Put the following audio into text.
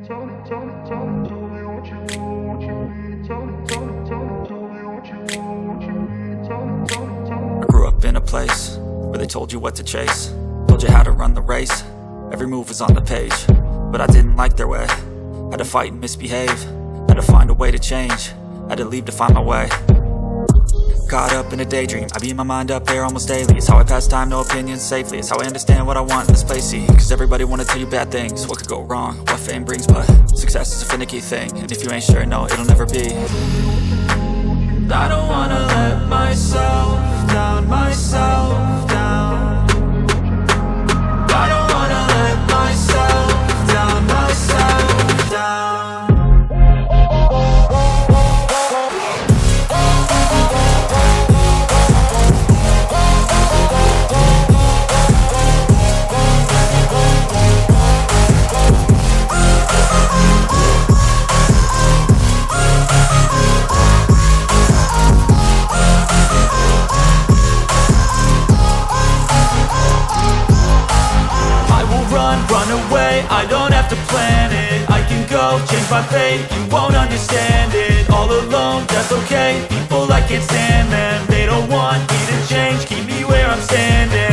I grew up in a place where they told you what to chase, told you how to run the race. Every move was on the page, but I didn't like their way. Had to fight and misbehave, had to find a way to change, had to leave to find my way. Caught up in a daydream, I beat my mind up there almost daily. It's how I pass time, no opinions safely. It's how I understand what I want in this place, see. Cause everybody wanna tell you bad things, what could go wrong, what fame brings. But success is a finicky thing, and if you ain't sure, no, it'll never be. I don't wanna let myself down, myself down. I don't wanna let myself down, myself down. Run away, I don't have to plan it. I can go, change my fate, you won't understand it. All alone, that's okay, people I can't stand them. They don't want me to change, keep me where I'm standing.